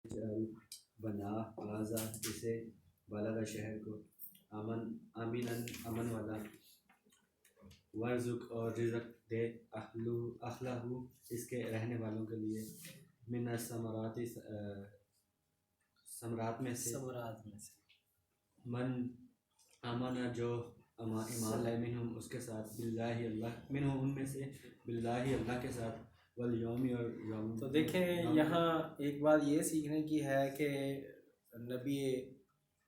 بنا غازہ اسے بالغ شہر کو امن والا، ورزق اور رزق دے اخلہ اس کے رہنے والوں کے لیے، من الثمرات ثمرات میں سے، من امن جو ایمان لائے منہم اس کے ساتھ، باللہ اللہ منہم ان میں سے، باللہ اللہ کے ساتھ، والیوم اور یوم۔ تو دیکھیں یہاں ایک بات یہ سیکھنے کی ہے کہ نبی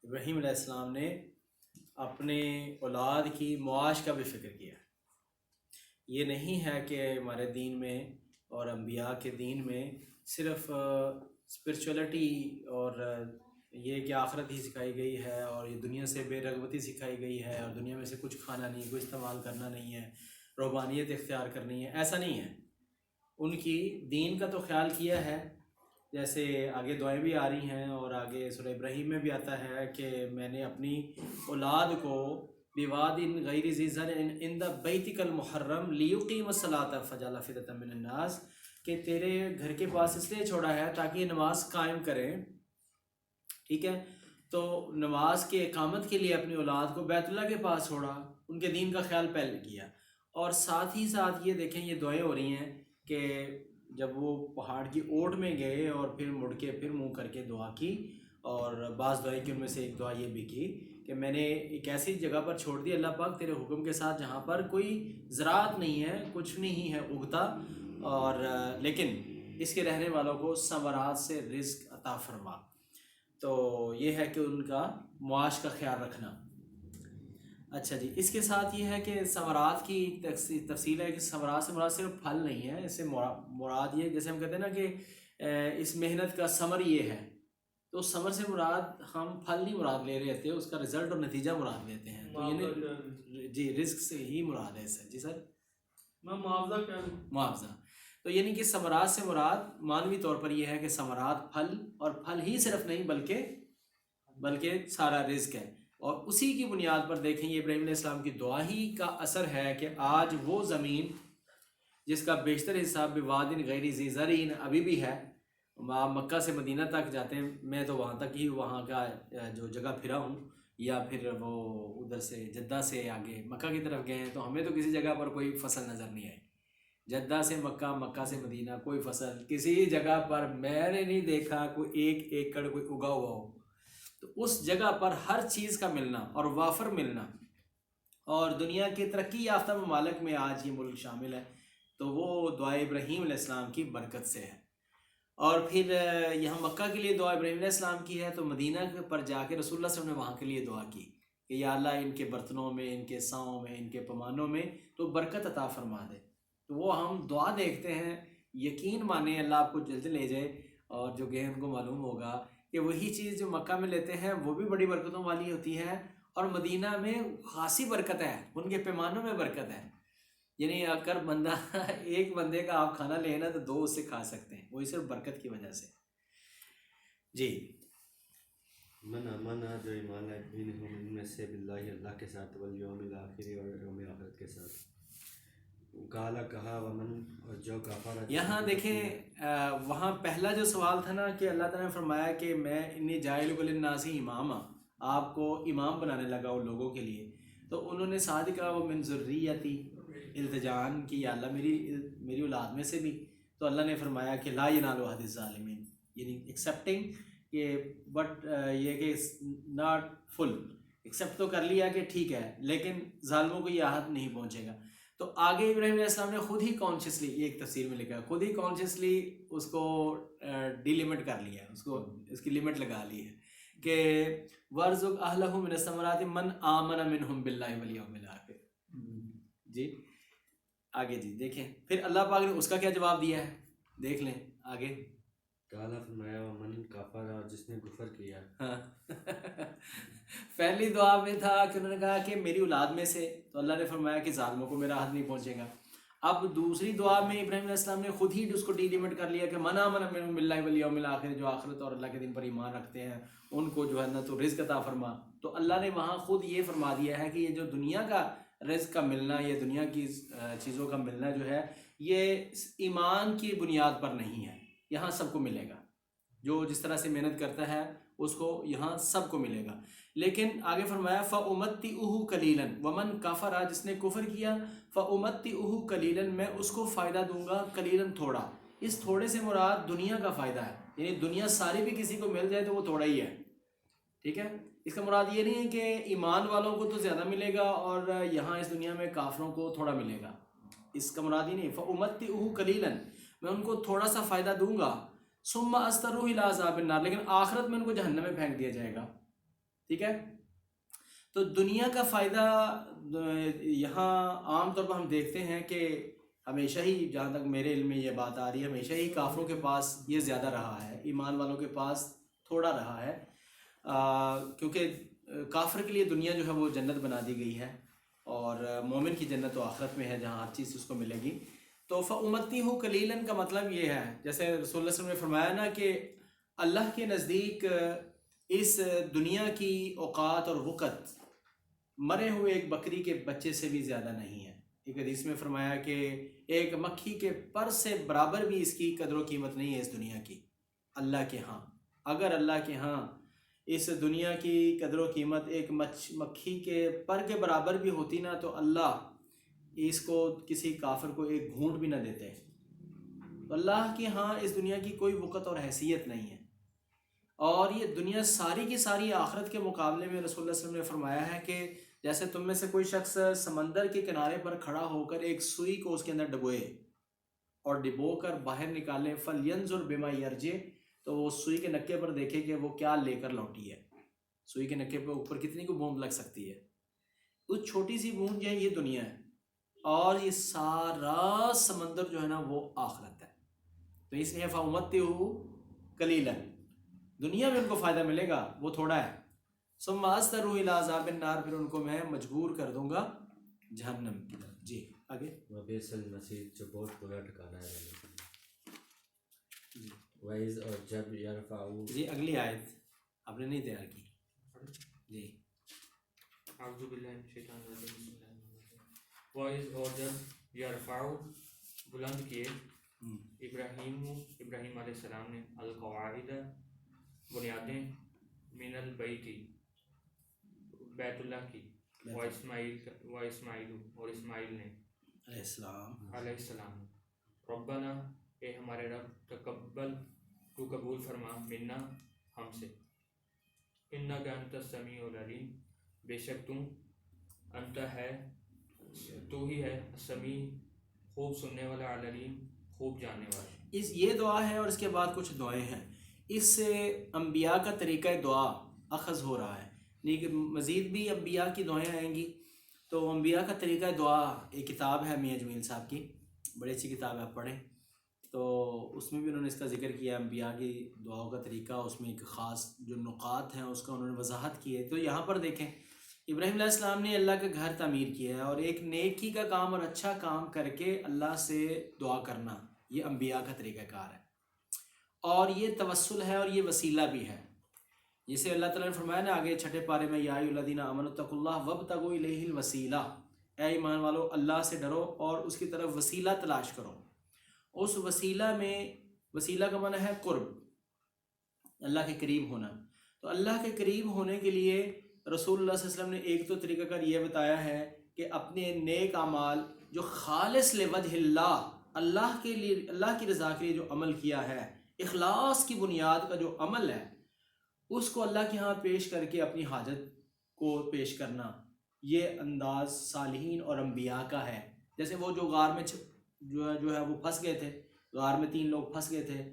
ابراہیم علیہ السلام نے اپنے اولاد کی معاش کا بھی فکر کیا۔ یہ نہیں ہے کہ ہمارے دین میں اور انبیاء کے دین میں صرف اسپرچولیٹی اور یہ کہ آخرت ہی سکھائی گئی ہے اور یہ دنیا سے بے رغبتی سکھائی گئی ہے اور دنیا میں سے کچھ کھانا نہیں، کوئی استعمال کرنا نہیں ہے، روحانیت اختیار کرنی ہے، ایسا نہیں ہے۔ ان کی دین کا تو خیال کیا ہے، جیسے آگے دعائیں بھی آ رہی ہیں اور آگے سورہ ابراہیم میں بھی آتا ہے کہ میں نے اپنی اولاد کو بواد غیر ذی زرع عند بیتک المحرم لیقیم الصلاۃ فجعل افئدۃ من الناس، کہ تیرے گھر کے پاس اس لیے چھوڑا ہے تاکہ یہ نماز قائم کریں، ٹھیک ہے؟ تو نماز کے اقامت کے لیے اپنی اولاد کو بیت اللہ کے پاس چھوڑا، ان کے دین کا خیال پہلے کیا۔ اور ساتھ ہی ساتھ یہ دیکھیں یہ دعائیں ہو رہی ہیں کہ جب وہ پہاڑ کی اوٹ میں گئے اور پھر مڑ کے پھر منہ کر کے دعا کی، اور بعض دعائیں کی ان میں سے ایک دعا یہ بھی کی کہ میں نے ایک ایسی جگہ پر چھوڑ دی اللہ پاک تیرے حکم کے ساتھ جہاں پر کوئی زراعت نہیں ہے، کچھ نہیں ہے اگتا، اور لیکن اس کے رہنے والوں کو ثمرات سے رزق عطا فرما۔ تو یہ ہے کہ ان کا معاش کا خیال رکھنا۔ اچھا جی، اس کے ساتھ یہ ہے کہ ثمرات کی تفصیل ہے کہ ثمرات سے مراد صرف پھل نہیں ہے، اس سے مراد یہ جیسے ہم کہتے ہیں نا کہ اس محنت کا ثمر یہ ہے، تو ثمر سے مراد ہم پھل نہیں مراد لے رہے تھے، اس کا رزلٹ اور نتیجہ مراد لیتے ہیں، تو یعنی جی رزق سے ہی مراد ہے سر۔ جی سر میں معاوضہ کیا لوں؟ معاوضہ، تو یعنی کہ ثمرات سے مراد معنوی طور پر یہ ہے کہ ثمرات پھل، اور پھل ہی صرف نہیں بلکہ سارا رزق ہے۔ اور اسی کی بنیاد پر دیکھیں یہ ابراہیم علیہ السلام کی دعا ہی کا اثر ہے کہ آج وہ زمین جس کا بیشتر حصہ بواد غیر ذی زرع ابھی بھی ہے، آپ مکہ سے مدینہ تک جاتے ہیں، میں تو وہاں تک ہی وہاں کا جو جگہ پھرا ہوں، یا پھر وہ ادھر سے جدہ سے آگے مکہ کی طرف گئے ہیں، تو ہمیں تو کسی جگہ پر کوئی فصل نظر نہیں آئی۔ جدہ سے مکہ، مکہ سے مدینہ، کوئی فصل کسی جگہ پر میں نے نہیں دیکھا کوئی ایک ایکڑ کوئی اگا ہوا ہو۔ تو اس جگہ پر ہر چیز کا ملنا اور وافر ملنا، اور دنیا کے ترقی یافتہ ممالک میں آج یہ ملک شامل ہے، تو وہ دعائے ابراہیم علیہ السلام کی برکت سے ہے۔ اور پھر یہاں مکہ کے لیے دعا ابراہیم علیہ السلام کی ہے، تو مدینہ پر جا کے رسول اللہ صلی اللہ علیہ وسلم نے وہاں کے لیے دعا کی کہ یا اللہ ان کے برتنوں میں، ان کے ساؤں میں، ان کے پیمانوں میں تو برکت عطا فرما دے۔ تو وہ ہم دعا دیکھتے ہیں، یقین مانیں اللہ آپ کو جلد لے جائے، اور جو گئے ان کو معلوم ہوگا کہ وہی چیز جو مکہ میں لیتے ہیں وہ بھی بڑی برکتوں والی ہوتی ہے، اور مدینہ میں خاصی برکت ہے، ان کے پیمانوں میں برکت ہے۔ یعنی اگر بندہ ایک بندے کا آپ کھانا لیں نا تو دو اس سے کھا سکتے ہیں، وہی صرف برکت کی وجہ سے۔ جی من امنا جو ایمان لائے منہم ان میں سے، باللہ اللہ کے ساتھ، والیوم الآخر اور یوم آخرت کے ساتھ، کالا کہا ومن اور جو کفر۔ یہاں دیکھیں وہاں پہلا جو سوال تھا نا کہ اللہ تعالیٰ نے فرمایا کہ میں انی جاعل للناس اماما، آپ کو امام بنانے لگا ان لوگوں کے لیے، تو انہوں نے ساتھ کہا وہ من ذریتی، التجان کی یا اللہ میری اولاد میں سے بھی، تو اللہ نے فرمایا کہ لا ینال عہد الظالمین، یعنی ایکسیپٹنگ کہ بٹ یہ کہ ناٹ فل، ایکسیپٹ تو کر لیا کہ ٹھیک ہے، لیکن ظالموں کو یہ عہد نہیں پہنچے گا۔ تو آگے ابراہیم علیہ السلام نے خود ہی کانشیسلی، یہ ایک تفسیر میں لکھا ہے، خود ہی کانشیسلی اس کو ڈی لیمٹ کر لیا ہے، اس کی لیمٹ لگا لی ہے کہ وَارْزُقْ أَهْلَهُ مِنَ الثَّمَرَاتِ مَنْ آمَنَ مِنْهُمْ بِاللَّهِ وَالْيَوْمِ الْآخِرِ۔ جی آگے جی دیکھیں پھر اللہ پاک نے اس کا کیا جواب دیا ہے، دیکھ لیں آگے۔ کالا فرمایا ومن کفر، اور جس نے کفر کیا۔ پہلی دعا میں تھا کہ انہوں نے کہا کہ میری اولاد میں سے، تو اللہ نے فرمایا کہ ظالموں کو میرا حد نہیں پہنچے گا۔ اب دوسری دعا میں ابراہیم علیہ السلام نے خود ہی اس کو ڈی لیمٹ کر لیا کہ من آمن منہم باللہ والیوم الآخر، جو آخرت اور اللہ کے دن پر ایمان رکھتے ہیں ان کو جو ہے نا تو رزق عطا فرما۔ تو اللہ نے وہاں خود یہ فرما دیا ہے کہ یہ جو دنیا کا رزق کا ملنا، یہ دنیا کی چیزوں کا ملنا جو ہے یہ ایمان کی بنیاد پر نہیں ہے، یہاں سب کو ملے گا۔ جو جس طرح سے محنت کرتا ہے اس کو یہاں سب کو ملے گا. لیکن آگے فرمایا فَأُمَتِّئُهُ قَلِيلًا وَمَنْ كَفَرَ جس نے کفر کیا فَأُمَتِّئُهُ قَلِيلًا میں اس کو فائدہ دوں گا قلیلاً تھوڑا. اس تھوڑے سے مراد دنیا کا فائدہ ہے, یعنی دنیا ساری بھی کسی کو مل جائے تو وہ تھوڑا ہی ہے. ٹھیک ہے, اس کا مراد یہ نہیں ہے کہ ایمان والوں کو تو زیادہ ملے گا اور یہاں اس دنیا میں کافروں کو تھوڑا ملے گا, اس کا مراد ہی نہیں. فَأُمَتِّئُهُ قَلِيلًا میں ان کو تھوڑا سا فائدہ دوں گا. ثُمَّ أَسْتَرُّهُ إِلَىٰ عَذَابِ النَّارِ لیکن آخرت میں ان کو جہنم میں پھینک دیا جائے گا. ٹھیک ہے, تو دنیا کا فائدہ یہاں عام طور پر ہم دیکھتے ہیں کہ ہمیشہ ہی, جہاں تک میرے علم میں یہ بات آ رہی ہے, ہمیشہ ہی کافروں کے پاس یہ زیادہ رہا ہے, ایمان والوں کے پاس تھوڑا رہا ہے. کیونکہ کافر کے لیے دنیا جو ہے وہ جنت بنا دی گئی ہے اور مومن کی جنت و آخرت میں ہے جہاں ہر چیز اس کو ملے گی. تو فَأُمَتِّئُهُ قَلِيلًا کا مطلب یہ ہے, جیسے رسول اللہ صلی اللہ علیہ وسلم نے فرمایا نا کہ اللہ کے نزدیک اس دنیا کی اوقات اور وقت مرے ہوئے ایک بکری کے بچے سے بھی زیادہ نہیں ہے. ایک حدیث میں فرمایا کہ ایک مکھی کے پر سے برابر بھی اس کی قدر و قیمت نہیں ہے اس دنیا کی اللہ کے ہاں. اگر اللہ کے ہاں اس دنیا کی قدر و قیمت ایک مکھی کے پر کے برابر بھی ہوتی نا تو اللہ اس کو کسی کافر کو ایک گھونٹ بھی نہ دیتے. تو اللہ کے ہاں اس دنیا کی کوئی وقت اور حیثیت نہیں ہے. اور یہ دنیا ساری کی ساری آخرت کے مقابلے میں رسول اللہ صلی اللہ علیہ وسلم نے فرمایا ہے کہ جیسے تم میں سے کوئی شخص سمندر کے کنارے پر کھڑا ہو کر ایک سوئی کو اس کے اندر ڈبوئے اور ڈبو کر باہر نکالے فَلْيَنْظُرْ بِمَا يَرْجِعُ تو وہ سوئی کے نکے پر دیکھے کہ وہ کیا لے کر لوٹی ہے. سوئی کے نکے پر اوپر کتنی کو بوند لگ سکتی ہے, اس چھوٹی سی بوند جو ہے یہ دنیا ہے اور یہ سارا سمندر جو ہے نا وہ آخرت ہے. تو اس لیے فَأُمَتِّئُهُ قَلِيلًا دنیا میں ان کو فائدہ ملے گا وہ تھوڑا ہے. ثُمَّ أَسْتَرُّهُ إِلَىٰ عَذَابِ النَّارِ پھر ان کو میں مجبور کر دوں گا جہنم کی طرف. جی آگے. وبئس المصیر جو بہت برا ٹھکانہ ہے. وَإِذْ اور جب یرفعُ جی اگلی آیت آپ نے نہیں تیار کی. جی اعوذ باللہ من الشیطان الرجیم بسم اللہ الرحمن الرحیم. وَإِذْ اور جب یرفعُ بلند کیے ابراہیم علیہ السلام نے القواعد بنیادیں من البیتی بیت اللہ کی و اسماعیل اور اسماعیل نے علیہ السلام ربنا اے ہمارے رب تقبل تو قبول فرما منا ہم سے انک انت السمیع العلیم بے شک تم انت ہے تو ہی ہے سمیع خوب سننے والا العلیم خوب جاننے والا. یہ دعا ہے اور اس کے بعد کچھ دعائیں ہیں. اس سے انبیاء کا طریقہ دعا اخذ ہو رہا ہے, لیکن مزید بھی انبیاء کی دعائیں آئیں گی. تو انبیاء کا طریقہ دعا ایک کتاب ہے میاں جمیل صاحب کی, بڑی اچھی کتاب ہے, آپ پڑھیں. تو اس میں بھی انہوں نے اس کا ذکر کیا انبیاء کی دعاؤں کا طریقہ, اس میں ایک خاص جو نقاط ہیں اس کا انہوں نے وضاحت کی ہے. تو یہاں پر دیکھیں ابراہیم علیہ السلام نے اللہ کا گھر تعمیر کیا ہے اور ایک نیکی کا کام اور اچھا کام کر کے اللہ سے دعا کرنا یہ انبیاء کا طریقہ کار ہے اور یہ توسل ہے اور یہ وسیلہ بھی ہے. جسے اللہ تعالیٰ نے فرمایا نا آگے چھٹے پارے میں یا ایھا الذین آمنوا اتقوا اللہ وابتغوا الیہ الوسیلہ, اے ایمان والو اللہ سے ڈرو اور اس کی طرف وسیلہ تلاش کرو. اس وسیلہ میں وسیلہ کا معنی ہے قرب, اللہ کے قریب ہونا. تو اللہ کے قریب ہونے کے لیے رسول اللہ صلی اللہ علیہ وسلم نے ایک تو طریقہ کار یہ بتایا ہے کہ اپنے نیک اعمال جو خالص لوجہ اللہ, اللہ کے لیے اللہ کی رضا کے لیے جو عمل کیا ہے, اخلاص کی بنیاد کا جو عمل ہے اس کو اللہ کے ہاں پیش کر کے اپنی حاجت کو پیش کرنا, یہ انداز صالحین اور انبیاء کا ہے. جیسے وہ جو غار میں جو ہے وہ پھنس گئے تھے, غار میں 3 لوگ پھنس گئے تھے,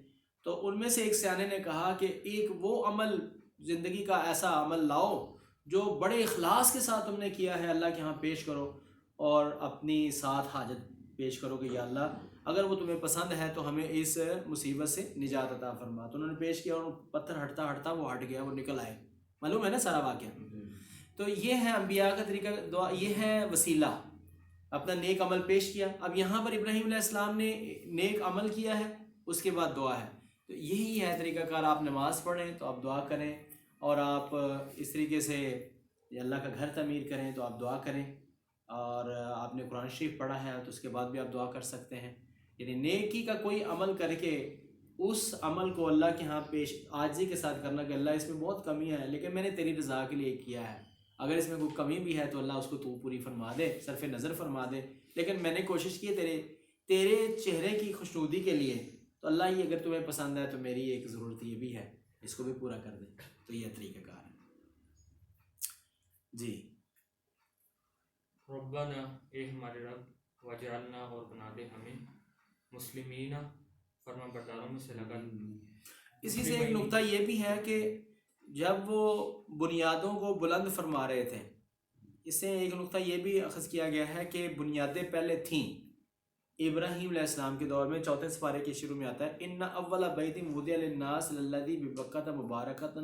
تو ان میں سے ایک سیانے نے کہا کہ ایک وہ عمل زندگی کا ایسا عمل لاؤ جو بڑے اخلاص کے ساتھ تم نے کیا ہے, اللہ کے ہاں پیش کرو اور اپنی ساتھ حاجت پیش کرو کہ یا اللہ اگر وہ تمہیں پسند ہے تو ہمیں اس مصیبت سے نجات عطا فرما. تو انہوں نے پیش کیا اور پتھر ہٹتا ہٹتا وہ ہٹ گیا, وہ نکل آئے. معلوم ہے نا سارا واقعہ. تو یہ ہے انبیاء کا طریقہ دعا, یہ ہے وسیلہ, اپنا نیک عمل پیش کیا. اب یہاں پر ابراہیم علیہ السلام نے نیک عمل کیا ہے, اس کے بعد دعا ہے. تو یہی ہے طریقہ کار. آپ نماز پڑھیں تو آپ دعا کریں, اور آپ اس طریقے سے اللہ کا گھر تعمیر کریں تو آپ دعا کریں, اور آپ نے قرآن شریف پڑھا ہے تو اس کے بعد بھی آپ دعا کر سکتے ہیں. یعنی نیکی کا کوئی عمل کر کے اس عمل کو اللہ کے ہاں پیش عاجزی کے ساتھ کرنا کہ اللہ اس میں بہت کمی ہے لیکن میں نے تیری رضا کے لیے کیا ہے، اگر اس میں کوئی کمی بھی ہے تو اللہ اس کو تو پوری فرما دے، صرف نظر فرما دے، لیکن میں نے کوشش کی تیرے چہرے کی خوشنودی کے لیے، تو اللہ یہ اگر تمہیں پسند ہے تو میری ایک ضرورت یہ بھی ہے، اس کو بھی پورا کر دے۔ تو یہ طریقہ کار ہے جی۔ ربنا، اے ہمارے رب، وجعلنا، اور بنا دے ہمیں، مسلمین، فرما برداروں میں سے لگا۔ اسی سے ایک نقطہ یہ بھی ہے کہ جب وہ بنیادوں کو بلند فرما رہے تھے، اس سے ایک نقطہ یہ بھی اخذ کیا گیا ہے کہ بنیادیں پہلے تھیں۔ ابراہیم علیہ السلام کے دور میں 4 سپارے کے شروع میں آتا ہے ان اول بیت وضع للناس للذی ببکۃ مبارکۃ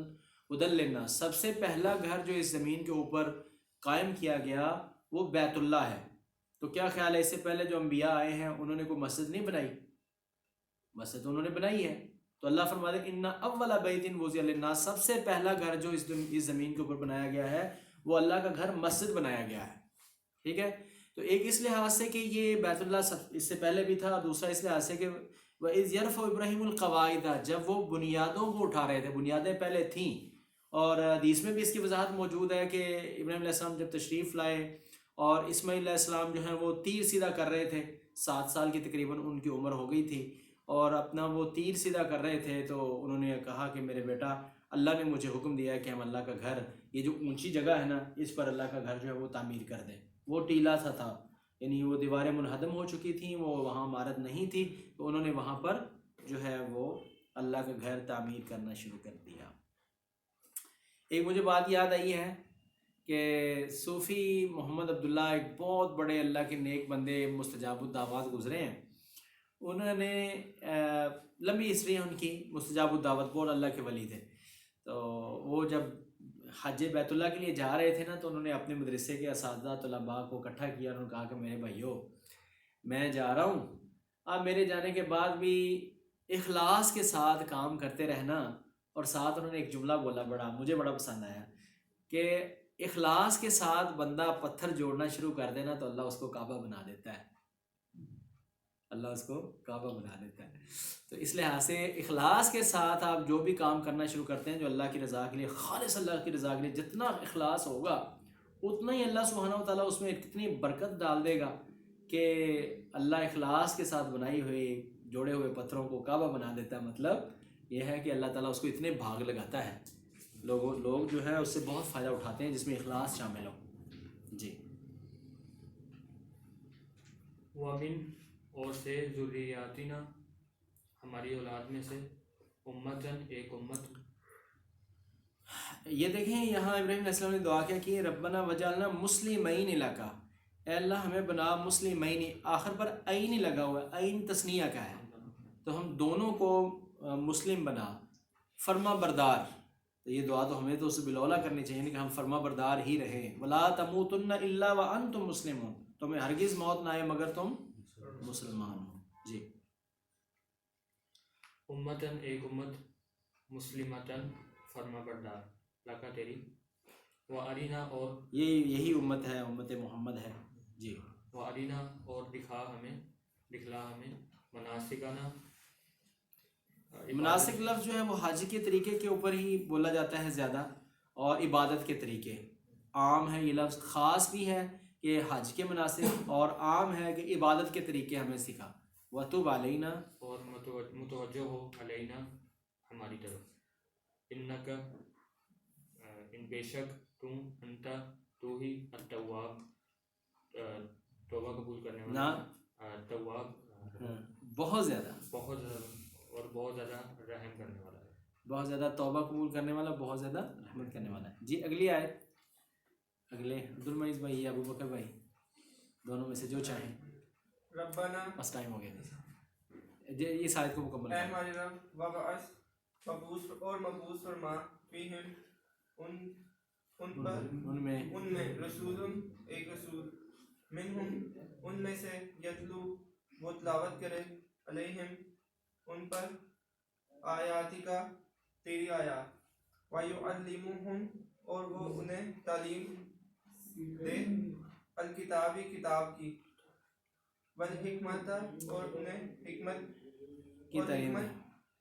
ھدی للناس، سب سے پہلا گھر جو اس زمین کے اوپر قائم کیا گیا وہ بیت اللہ ہے۔ تو کیا خیال ہے اس سے پہلے جو انبیاء آئے ہیں انہوں نے کوئی مسجد نہیں بنائی؟ مسجد انہوں نے بنائی ہے۔ تو اللہ فرماتے ہیں ان اول بیت وضع للناس، سب سے پہلا گھر جو اس زمین کے اوپر بنایا گیا ہے وہ اللہ کا گھر مسجد بنایا گیا ہے، ٹھیک ہے۔ تو ایک اس لحاظ سے کہ یہ بیت اللہ اس سے پہلے بھی تھا، اور دوسرا اس لحاظ سے کہ وَإِذْ يَرْفَعُ إِبْرَاهِيمُ الْقَوَاعِدَ، جب وہ بنیادوں کو اٹھا رہے تھے، بنیادیں پہلے تھیں۔ اور حدیث میں بھی اس کی وضاحت موجود ہے کہ ابراہیم علیہ السلام جب تشریف لائے اور اسماعیل علیہ السلام جو ہیں وہ تیر سیدھا کر رہے تھے، 7 سال کی تقریباً ان کی عمر ہو گئی تھی، اور اپنا وہ تیر سیدھا کر رہے تھے، تو انہوں نے کہا کہ میرے بیٹا، اللہ نے مجھے حکم دیا ہے کہ ہم اللہ کا گھر، یہ جو اونچی جگہ ہے نا، اس پر اللہ کا گھر جو ہے وہ تعمیر کر دیں۔ وہ ٹیلا سا تھا، یعنی وہ دیواریں منہدم ہو چکی تھیں، وہ وہاں عمارت نہیں تھی، تو انہوں نے وہاں پر جو ہے وہ اللہ کا گھر تعمیر کرنا شروع کر دیا۔ ایک مجھے بات یاد آئی ہے کہ صوفی محمد عبداللہ ایک بہت بڑے اللہ کے نیک بندے، مستجاب الدعوات گزرے ہیں، انہوں نے لمبی ہسٹری ہے ان کی، مستجاب الدعوت، بہت اللہ کے ولی تھے۔ تو وہ جب حج بیت اللہ کے لیے جا رہے تھے نا، تو انہوں نے اپنے مدرسے کے اساتذہ طلباء کو اکٹھا کیا، انہوں نے کہا کہ میرے بھائیو، میں جا رہا ہوں، اب میرے جانے کے بعد بھی اخلاص کے ساتھ کام کرتے رہنا۔ اور ساتھ انہوں نے ایک جملہ بولا، مجھے بڑا پسند آیا، کہ اخلاص کے ساتھ بندہ پتھر جوڑنا شروع کر دینا تو اللہ اس کو کعبہ بنا دیتا ہے، اللہ اس کو کعبہ بنا دیتا ہے۔ تو اس لحاظ سے اخلاص کے ساتھ آپ جو بھی کام کرنا شروع کرتے ہیں جو اللہ کی رضا کے لیے، خالص اللہ کی رضا کے لیے، جتنا اخلاص ہوگا اتنا ہی اللہ سبحانہ و تعالیٰ اس میں کتنی برکت ڈال دے گا کہ اللہ اخلاص کے ساتھ بنائی ہوئی جوڑے ہوئے پتھروں کو کعبہ بنا دیتا ہے۔ مطلب یہ ہے کہ اللہ تعالیٰ اس کو اتنے بھاگ لگاتا ہے، لوگ جو ہے اس سے بہت فائدہ اٹھاتے ہیں جس میں اخلاص شامل ہو۔ جی۔ وَمِن، اور سے، ذریاتنا، ہماری اولاد میں سے، امتن، ایک امت۔ یہ دیکھیں یہاں ابراہیم علیہ السلام نے دعا کیا کہ ربنا وجعلنا مسلمین لک، اے اللہ ہمیں بنا مسلمین، آخر پر عین ہی لگا ہوا ہے، عین تثنیہ کا ہے، تو ہم دونوں کو مسلم بنا، فرما بردار۔ تو یہ دعا تو ہمیں تو اس بلولا کرنی چاہیے کہ ہم فرما بردار ہی رہیں۔ ولا تموتن الا وانتم مسلمون، تمہیں ہرگز موت نہ آئے مگر تم مسلمان ہو۔ جی۔ امتن، ایک امت، مسلمتن، فرما بردار، لکا تیری، وَأَرِنَا، اور یہی امت ہے، امت محمد ہے۔ جی۔ وَأَرِنَا، اور دکھلا ہمیں، مناسکنا، مناسک لفظ جو ہے وہ حج کے طریقے کے اوپر ہی بولا جاتا ہے زیادہ، اور عبادت کے طریقے عام ہے۔ یہ لفظ خاص بھی ہے کہ حج کے مناسک، اور عام ہے کہ عبادت کے طریقے ہمیں سکھا۔ وَتُوبْ عَلَيْنَا، اور متوجہ ہو، علینا، ہماری طرف، انکا، ان بے شک تم، انتا، تو ہی، التواب، توبہ قبول کرنے والا، تواب، بہت زیادہ اور بہت زیادہ رحم کرنے والا ہے، بہت زیادہ توبہ قبول کرنے والا، بہت زیادہ رحمت کرنے والا ہے۔ جی اگلی آیت، اگلے عبد المعیز بھائی یا ابو بکر بھائی، دونوں میں سے جو چاہیں۔ ربنا، بس ٹائم ہو گیا جی، اس آیت کو مکمل اے کریں۔ ہمارے رب، وبعث، مبعوث اور مبعوث فرما، فیہم، ان میں رسول، ایک رسول، منہم، ان میں سے، یتلو، وہ تلاوت کرے، علیہم، ان پر، آیاتکا، تیری آیات، وَيُعَلِّمُهُمْ، اور وہ انہیں تعلیم دے، الکتابی، کتاب کی، والحکمت، اور انہیں حکمت کی تعلیم دے۔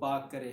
پاک کرے,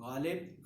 غالب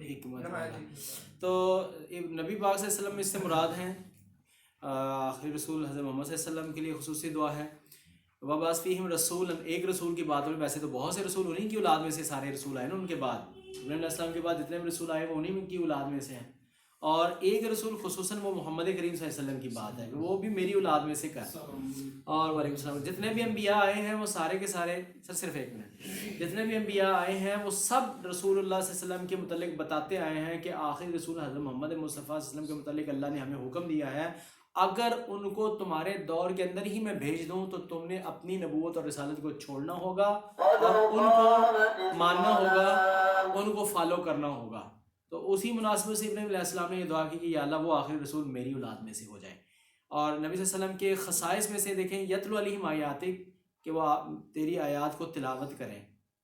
حکمت نہایت والا. حکمت تو نبی پاک صلی اللہ علیہ وسلم اس سے مراد ہیں آخری رسول حضرت محمد صلی اللہ علیہ وسلم کے لیے خصوصی دعا ہے. وبعث فیہم رسول, ایک رسول کی بات ہوئی, ویسے تو بہت سے رسول انہیں کی اولاد میں سے سارے رسول آئے نا ان کے بعد, ابراہیم علیہ السلام کے بعد جتنے بھی رسول آئے وہ انہیں کی اولاد میں سے ہیں, اور ایک رسول خصوصاً وہ محمد کریم صلی اللہ علیہ وسلم کی بات ہے کہ وہ بھی میری اولاد میں سے کا. اور وعلیکم السلام, جتنے بھی انبیاء آئے ہیں وہ سارے کے سارے, سر صرف ایک منٹ, جتنے بھی انبیاء آئے ہیں وہ سب رسول اللہ صلی اللہ علیہ وسلم کے متعلق بتاتے آئے ہیں کہ آخری رسول حضرت محمد مصطفیٰ صلی اللہ علیہ وسلم کے متعلق اللہ نے ہمیں حکم دیا ہے اگر ان کو تمہارے دور کے اندر ہی میں بھیج دوں تو تم نے اپنی نبوت اور رسالت کو چھوڑنا ہوگا اور ان کو ماننا ہوگا, ان کو فالو کرنا ہوگا. تو اسی مناسبت سے ابراہیم علیہ السلام نے یہ دعا کی کہ یا اللہ وہ آخری رسول میری اولاد میں سے ہو جائے. اور نبی صلی اللہ علیہ وسلم کے خصائص میں سے دیکھیں یتلو علیہم آیاتک, کہ وہ تیری آیات کو تلاوت کریں.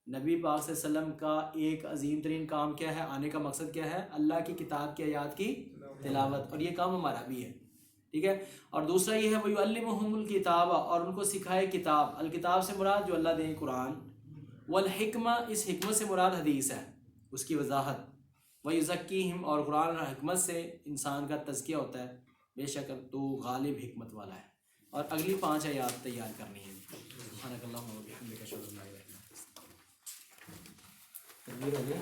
نبی پاک صلی اللہ علیہ وسلم کا ایک عظیم ترین کام کیا ہے, آنے کا مقصد کیا ہے, اللہ کی کتاب کی آیات کی تلاوت, اور یہ کام ہمارا بھی ہے, ٹھیک ہے. اور دوسرا یہ ہے وَيُعَلِّمُهُمُ الْكِتَابَ, اور ان کو سکھائے کتاب. الکتاب سے مراد جو اللہ دیں قرآن, والحکمہ, اس حکمت سے مراد حدیث ہے, اس کی وضاحت. وَيُزَكِّيهِمْ, اور قرآن اور حکمت سے انسان کا تزکیہ ہوتا ہے, بے شک تو غالب حکمت والا ہے. اور اگلی 5 آیات تیار کرنی ہے. سبحانک اللہم و بحمدک اشہد ان لا الہ الا انت. تکبیر ہو گیا.